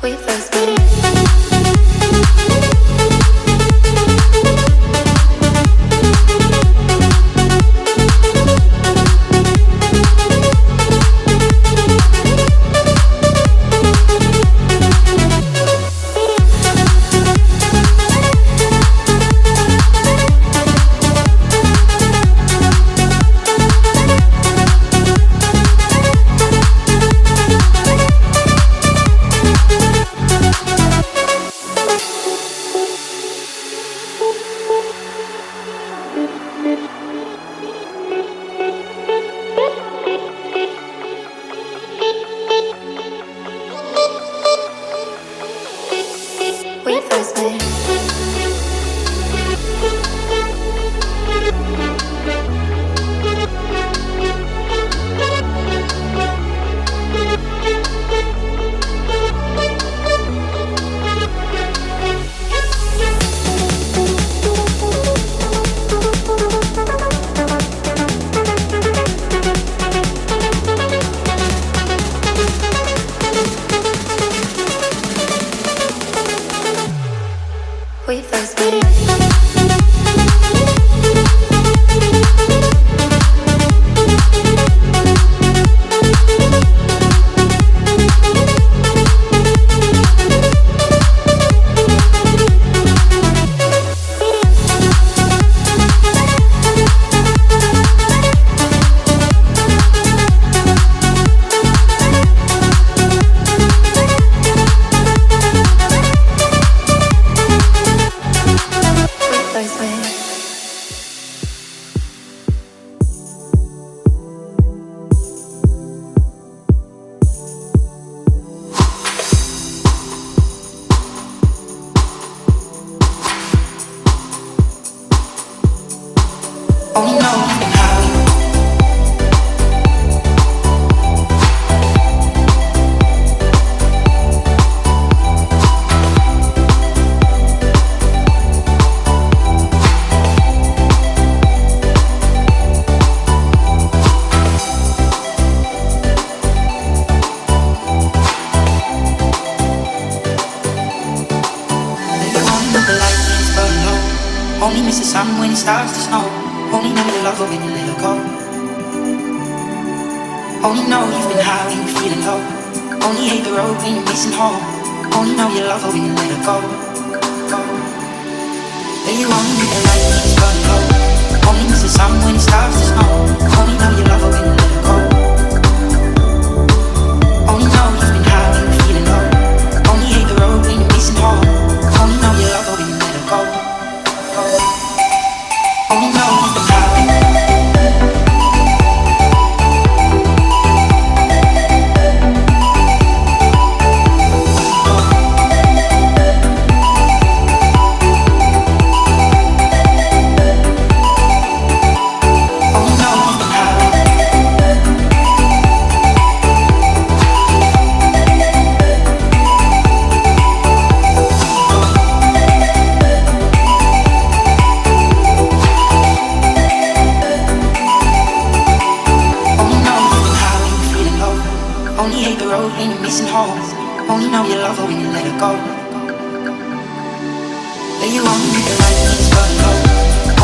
we first met. We first met. We first met. Only know how only miss the sun when it starts to snow. Only know you love her when you let her go. Only know you've been high when you're feeling low. Only hate the road when you're missing home. Only know you love her when you let her go. But you only need the light when it's burning low. Only miss the sun when it starts to snow. Only know you love her when you let her go. Only know you've been high when you're feeling low. Only hate the road when you're missing home. Only know you love her when you let her go. Only know you've been high. Only hate the road when you're missing home. Only know you love her when you let her go. But you only need the light when it's burning low.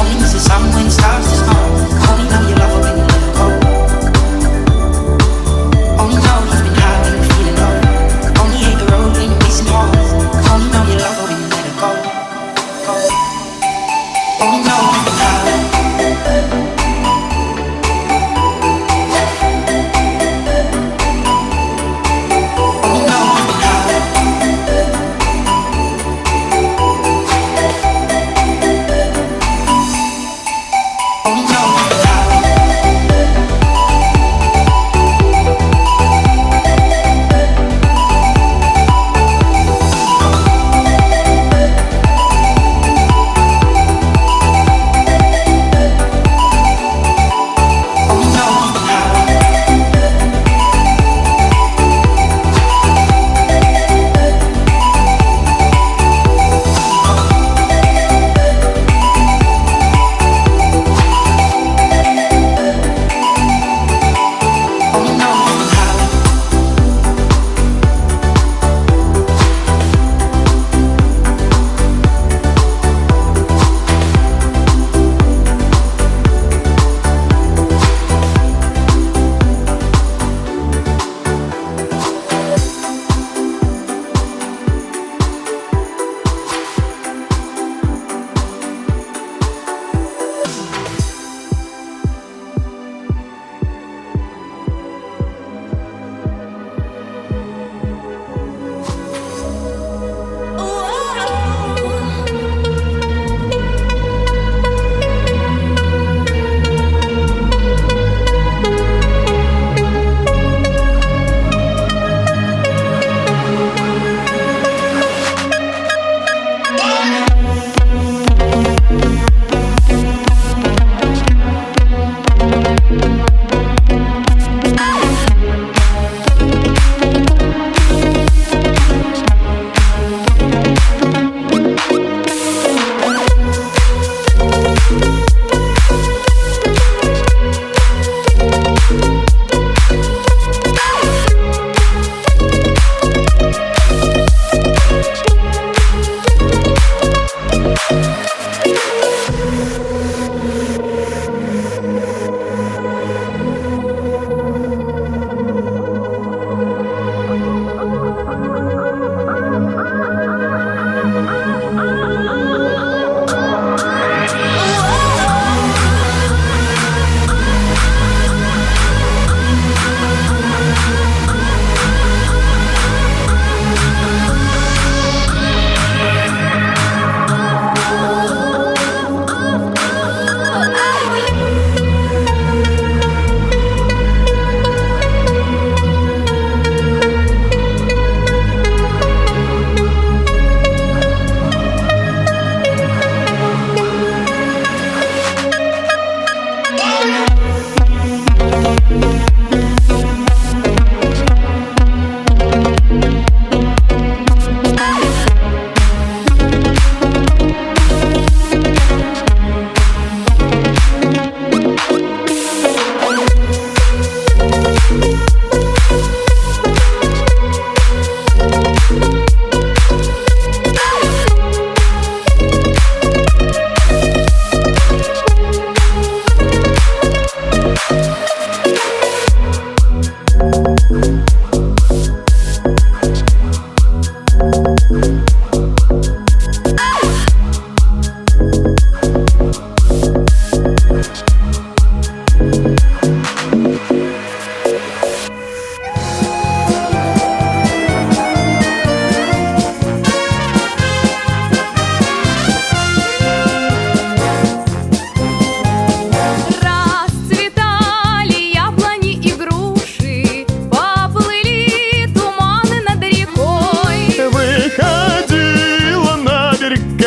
Only miss the sun when it starts to snow. Only know you love her when you let her go. Only know you've been high when you're feeling low. Only hate the road when you're missing home. Only know you love her when you let her go. Only know you've been high. Only know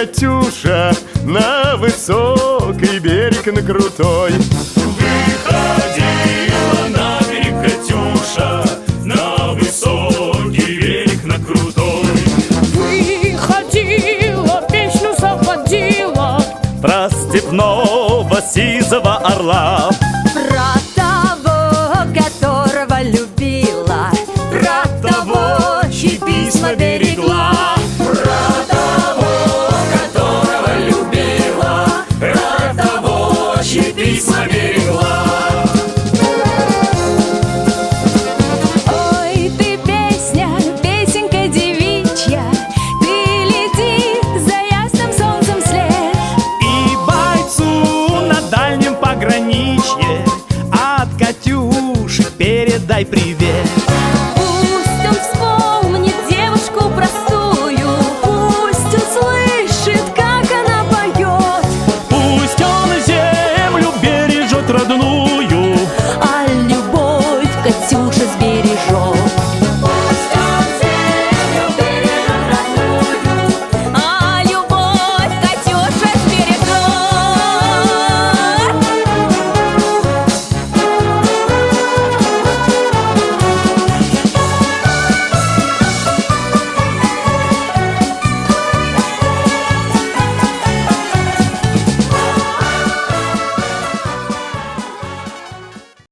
Катюша, на высокий берег, на крутой. Выходила на берег Катюша, на высокий берег, на крутой. Выходила, песню заводила Про степного сизого орла.